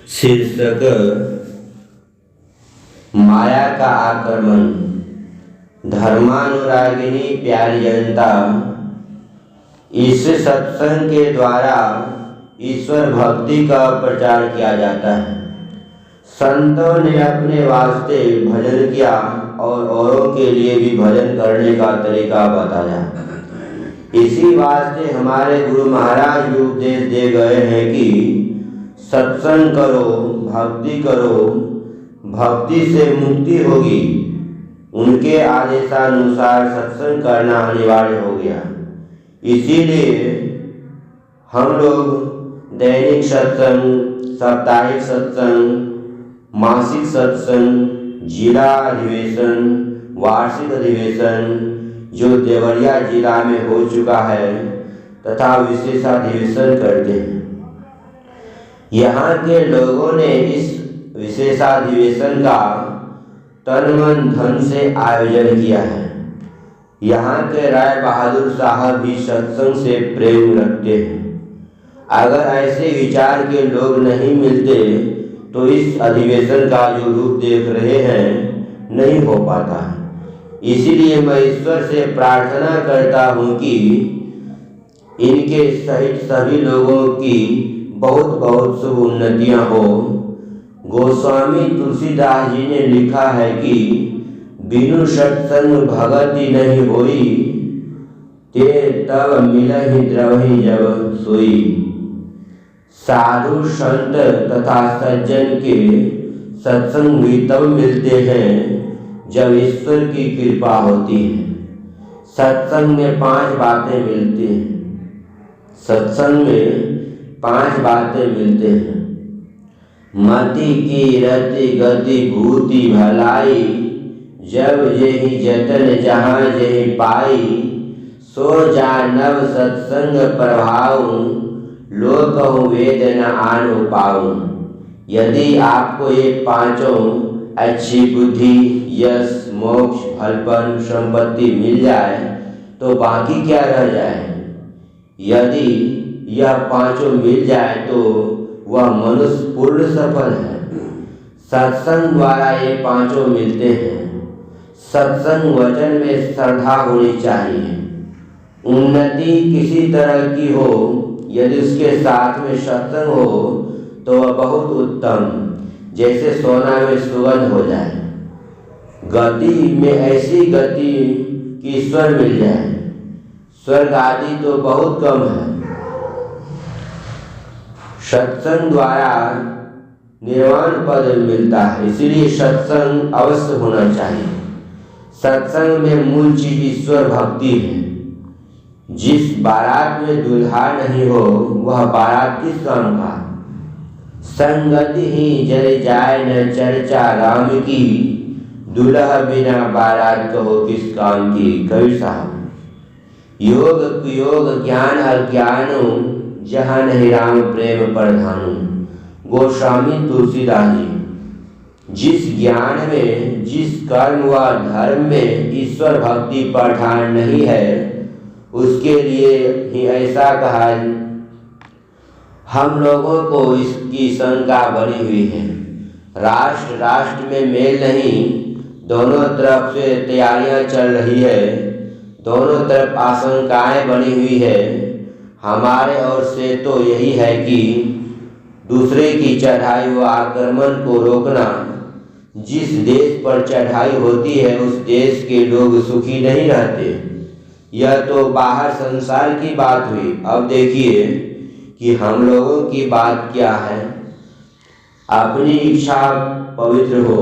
शीर्षक माया का आक्रमण। धर्मानुरागिनी प्यारी जनता, इस सत्संग के द्वारा ईश्वर भक्ति का प्रचार किया जाता है। संतों ने अपने वास्ते भजन किया और औरों के लिए भी भजन करने का तरीका बताया। इसी वास्ते हमारे गुरु महाराज भी उपदेश दे गए हैं कि सत्संग करो, भक्ति करो, भक्ति से मुक्ति होगी। उनके आदेशानुसार सत्संग करना अनिवार्य हो गया। इसीलिए हम लोग दैनिक सत्संग, साप्ताहिक सत्संग, मासिक सत्संग, जिला अधिवेशन, वार्षिक अधिवेशन जो देवरिया जिला में हो चुका है तथा विशेषाधिवेशन करते हैं। यहाँ के लोगों ने इस विशेषाधिवेशन का तन मन धन से आयोजन किया है। यहाँ के राय बहादुर साहब भी सत्संग से प्रेम रखते हैं। अगर ऐसे विचार के लोग नहीं मिलते तो इस अधिवेशन का जो रूप देख रहे हैं नहीं हो पाता। इसीलिए मैं ईश्वर से प्रार्थना करता हूँ कि इनके सहित सभी लोगों की बहुत बहुत शुभ उन्नतियाँ हो। गोस्वामी तुलसीदास जी ने लिखा है कि बिनु सत्संग भगति नहीं होई, ते तब मिलहि द्रवहि जब सोई। साधु संत तथा सज्जन के सत्संग भी तब मिलते हैं जब ईश्वर की कृपा होती है। सत्संग में 5 बातें मिलती हैं। सत्संग में 5 बातें मिलते हैं। मति की रति गति भूति भलाई, जब जेहि जतन जहाँ जेहि पाई। सो जानव सत्संग प्रभाव, लोकहु वेद न आन पाऊं। यदि आपको ये 5 अच्छी बुद्धि, यश, मोक्ष, फलपन, संपत्ति मिल जाए तो बाकी क्या रह जाए। यदि यह 5 मिल जाए तो वह मनुष्य पूर्ण सफल है। सत्संग द्वारा ये 5 मिलते हैं। सत्संग वचन में श्रद्धा होनी चाहिए। उन्नति किसी तरह की हो, यदि उसके साथ में सत्संग हो तो वह बहुत उत्तम, जैसे सोना में सुगंध हो जाए। गति में ऐसी गति कि ईश्वर मिल जाए। स्वर्ग आदि तो बहुत कम है। सत्संग द्वारा निर्वाण पद मिलता है, इसलिए सत्संग अवश्य होना चाहिए। सत्संग में मूल चीज ईश्वर भक्ति है। जिस बारात में दूल्हा नहीं हो वह बारात किस काम का। संगति ही जल जाए न चर्चा राम की, दूल्हा बिना बारात कहो किस काम की। कबीर साहब। योग कुयोग ज्ञान अज्ञानो, जहाँ नहीं राम प्रेम प्रधानो। गोस्वामी तुलसीदास जी। जिस ज्ञान में, जिस कर्म व धर्म में ईश्वर भक्ति प्रधान नहीं है उसके लिए ही ऐसा कहा। हम लोगों को इसकी शंका बनी हुई है। राष्ट्र राष्ट्र में मेल नहीं, दोनों तरफ से तैयारियां चल रही है, दोनों तरफ आशंकाएं बनी हुई है। हमारे ओर से तो यही है कि दूसरे की चढ़ाई व आक्रमण को रोकना। जिस देश पर चढ़ाई होती है उस देश के लोग सुखी नहीं रहते। यह तो बाहर संसार की बात हुई। अब देखिए कि हम लोगों की बात क्या है। अपनी इच्छा पवित्र हो,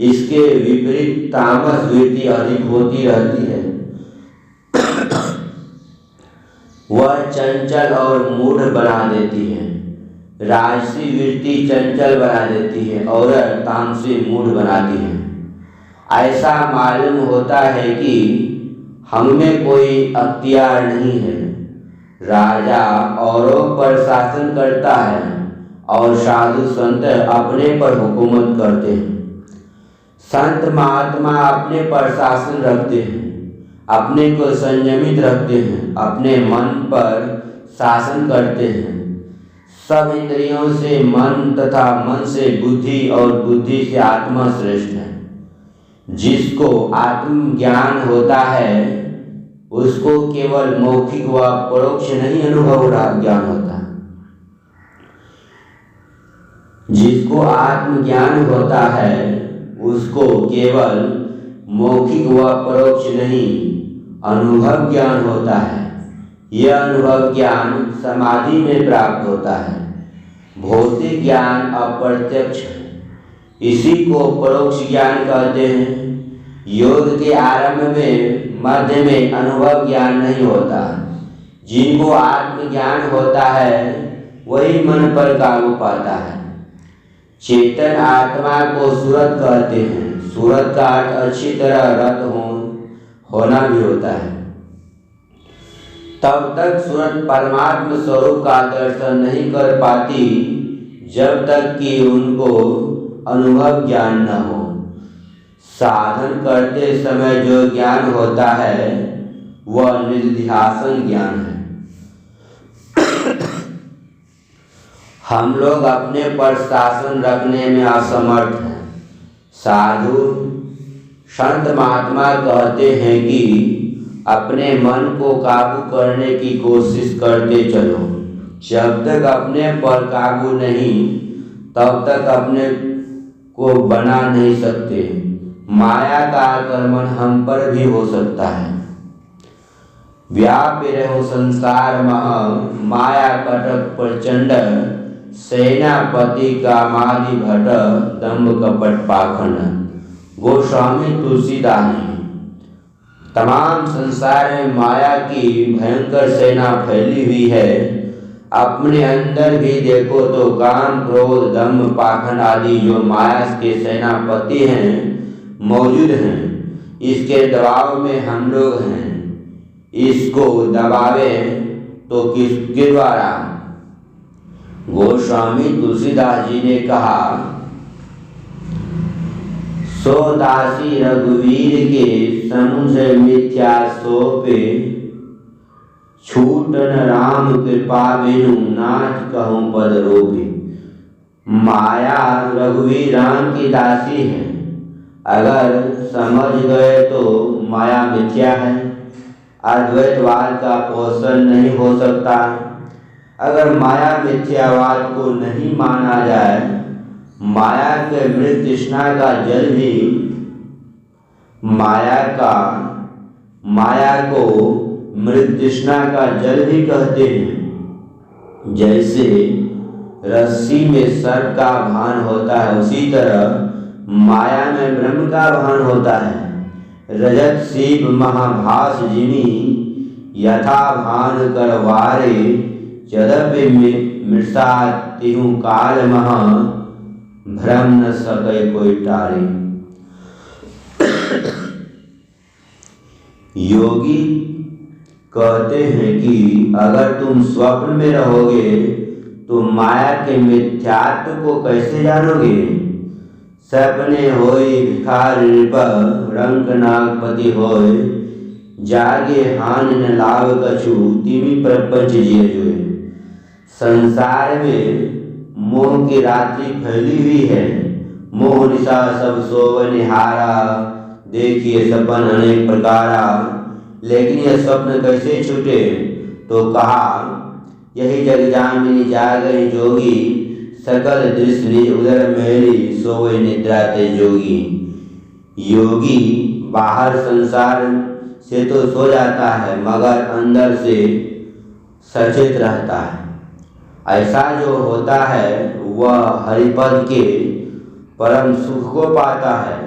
इसके विपरीत तामस वृत्ति अधिक होती रहती है। वह चंचल और मूढ़ बना देती है। राजसी वृत्ति चंचल बना देती है और तामसी मूढ़ बनाती है। ऐसा मालूम होता है कि हमें कोई अख्तियार नहीं है। राजा औरों पर शासन करता है और साधु संत अपने पर हुकूमत करते हैं। संत महात्मा अपने पर शासन रखते हैं, अपने को संयमित रखते हैं, अपने मन पर शासन करते हैं। सब इंद्रियों से मन तथा मन से बुद्धि और बुद्धि से आत्मा श्रेष्ठ है। जिसको आत्मज्ञान होता है उसको केवल मौखिक व परोक्ष नहीं अनुभव ज्ञान होता। जिसको आत्मज्ञान होता है उसको केवल मौखिक व परोक्ष नहीं अनुभव ज्ञान होता है। यह अनुभव ज्ञान समाधि में प्राप्त होता है। भौतिक ज्ञान अप्रत्यक्ष है, इसी को परोक्ष ज्ञान कहते हैं। योग के आरंभ में मध्य में अनुभव ज्ञान नहीं होता। जिनको आत्मज्ञान होता है वही मन पर काबू पाता है। चेतन आत्मा को सूरत कहते हैं। सूरत का अर्थ अच्छी तरह रत होना भी होता है। तब तक सूरत परमात्मा स्वरूप का दर्शन नहीं कर पाती जब तक कि उनको अनुभव ज्ञान न हो। साधन करते समय जो ज्ञान होता है वह निधिध्यासन ज्ञान है। हम लोग अपने पर शासन रखने में असमर्थ हैं। साधु संत महात्मा कहते हैं कि अपने मन को काबू करने की कोशिश करते चलो। जब तक अपने पर काबू नहीं तब तक अपने को बना नहीं सकते। माया का आक्रमण हम पर भी हो सकता है। व्यापी रहो संसार मह माया कटक प्रचंड सेनापति कामादि भट दम्भ कपट पाखंड। गोस्वामी तुलसीदास। तमाम संसार में माया की भयंकर सेना फैली हुई है। अपने अंदर भी देखो तो काम क्रोध दम्भ पाखंड आदि जो माया के सेनापति हैं मौजूद हैं। इसके दबाव में हम लोग हैं। इसको दबावे तो किसके द्वारा? गोस्वामी तुलसीदास जी ने कहा, सो दासी रघुवीर के समुझ मिथ्या सोपे छूटन राम कृपा बिनु नाच कहूँ पद रोपे। माया रघुवीर राम की दासी है। अगर समझ गए तो माया मिथ्या है। अद्वैतवाद का पोषण नहीं हो सकता। अगर माया मिथ्यावाद को नहीं माना जाए, माया के मृत तृष्णा का जल भी माया को मृत तृष्णा का जल भी कहते हैं। जैसे रस्सी में सर्प का भान होता है उसी तरह माया में ब्रह्म का भान होता है। रजत शिव महाभास जिमी यथा भान करवारे यद्यपि मृषा तिहु काल महा भ्रम न सके कोई टारे। योगी कहते हैं कि अगर तुम स्वप्न में रहोगे तो माया के मिथ्यात्व को कैसे जानोगे? सपने होय भिखारी नृप रंक नागपति होय जागे हानि न लाभ कछु तिमी प्रपंच जिय जोय। संसार में मोह की रात्रि फैली हुई है। मोह निशा सब सोव निहारा देखिए सपन अनेक प्रकारा। लेकिन यह स्वप्न कैसे छूटे? तो कहा, यही जग जामिनी जागई जोगी सकल दृश्य निज उदर मेली सोए निद्रा ते जोगी। योगी बाहर संसार से तो सो जाता है मगर अंदर से सचेत रहता है। ऐसा जो होता है वह हरिपद के परम सुख को पाता है।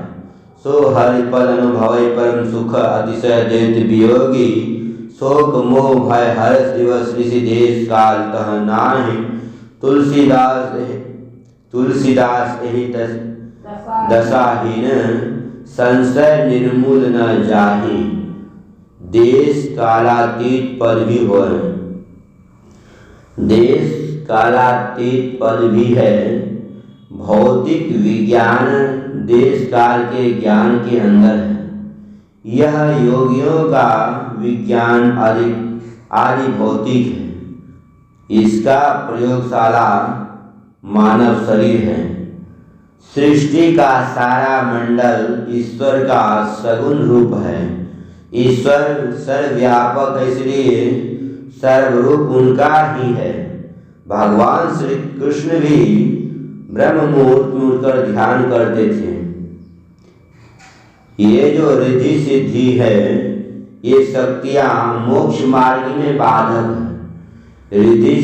सो हरिपद अनुभवै परम सुख अतिशय दैत वियोगी। शोक मोह भय हर्ष दिवस ऋषि देश काल तह नाहि। तुलसीदास यही दशाहीन संशय निर्मूल न जाहि। देश कालातीत पद भी हो। देश कालातीत पद भी है। भौतिक विज्ञान देश काल के ज्ञान के अंदर है। यह योगियों का विज्ञान आदि भौतिक है। इसका प्रयोगशाला मानव शरीर है। सृष्टि का सारा मंडल ईश्वर का सगुण रूप है। ईश्वर सर्वव्यापक है, इसलिए सर्वरूप उनका ही है। भगवान श्री कृष्ण भी ब्रह्म मुहूर्त में उठकर ध्यान करते थे। ये जो रिद्धि सिद्धि है, ये शक्तियां मोक्ष मार्ग में बाधक है। रिद्धि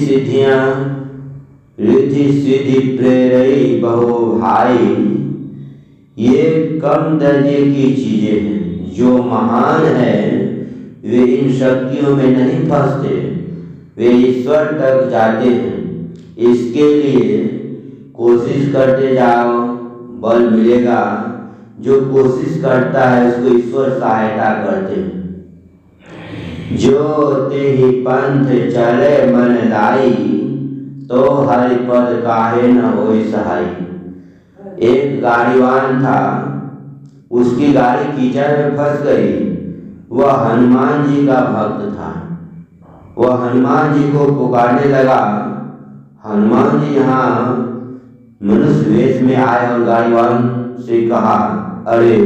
सिद्धि प्रेरई बहु भाई, ये कम दर्जे की चीजें हैं। जो महान है वे इन शक्तियों में नहीं फंसते, वे ईश्वर तक जाते हैं। इसके लिए कोशिश करते जाओ, बल मिलेगा। जो कोशिश करता है उसको ईश्वर सहायता करते हैं। जो तेहि पंथ चले मन लाई, तो हरि पद काहे न होई सहाय। एक गाड़ीवान था, उसकी गाड़ी कीचड़ में फंस गई। वह हनुमान जी का भक्त था। वह हनुमान जी को पुकारने लगा। हनुमान जी यहाँ मनुष्य वेश में आए और गाड़ीवान से कहा, अरे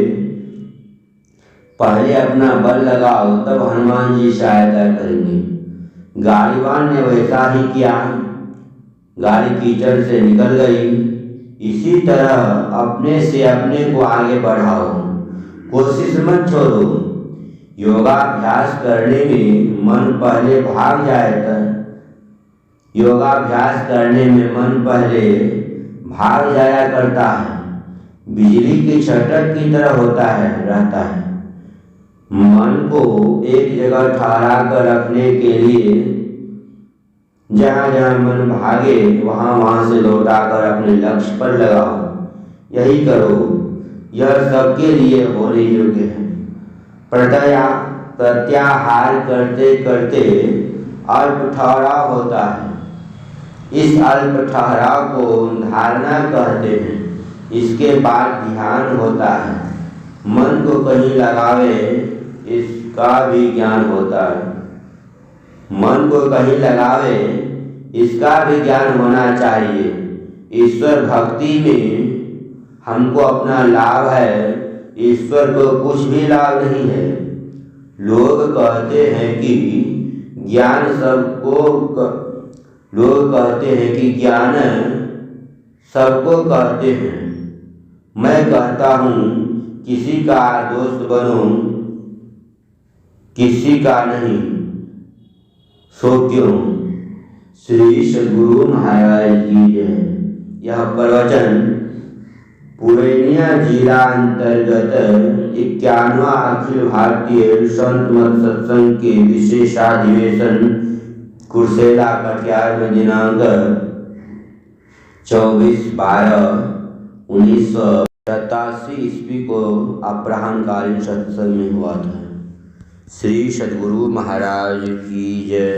पहले अपना बल लगाओ, तब हनुमान जी सहायता करेंगे। गाड़ीवान ने वैसा ही किया। गाड़ी कीचड़ से निकल गई। इसी तरह अपने से अपने को आगे बढ़ाओ, कोशिश मत छोड़ो। योगाभ्यास करने में मन पहले भाग जाता है। योगाभ्यास करने में मन पहले भाग जाया करता है। बिजली की छटक की तरह रहता है। मन को एक जगह ठहरा कर रखने के लिए जहाँ जहाँ मन भागे वहाँ से लौटाकर अपने लक्ष्य पर लगाओ। यही करो, यह सबके लिए होने योग्य है। प्रत्याहार करते करते अल्प ठहराव होता है। इस अल्प ठहराव को धारणा कहते हैं। इसके बाद ध्यान होता है। मन को कहीं लगावे, इसका भी ज्ञान होता है। मन को कहीं लगावे, इसका भी ज्ञान होना चाहिए। ईश्वर भक्ति में हमको अपना लाभ है, ईश्वर को कुछ भी लाभ नहीं है। लोग कहते हैं कि ज्ञान सबको कहते हैं। मैं कहता हूँ किसी का दोस्त बनो, किसी का नहीं। सो क्यों? श्री सद्गुरु महाराज की जय। यह प्रवचन पूर्णिया जिला अंतर्गत 51वां अखिल भारतीय संत मत सत्संग के विशेषाधिवेशन कुर्सेला कटिहार में दिनांक 24/12/1987 ईस्वी को अपराह्नकालीन सत्संग में हुआ था। श्री सद्गुरु महाराज की जय।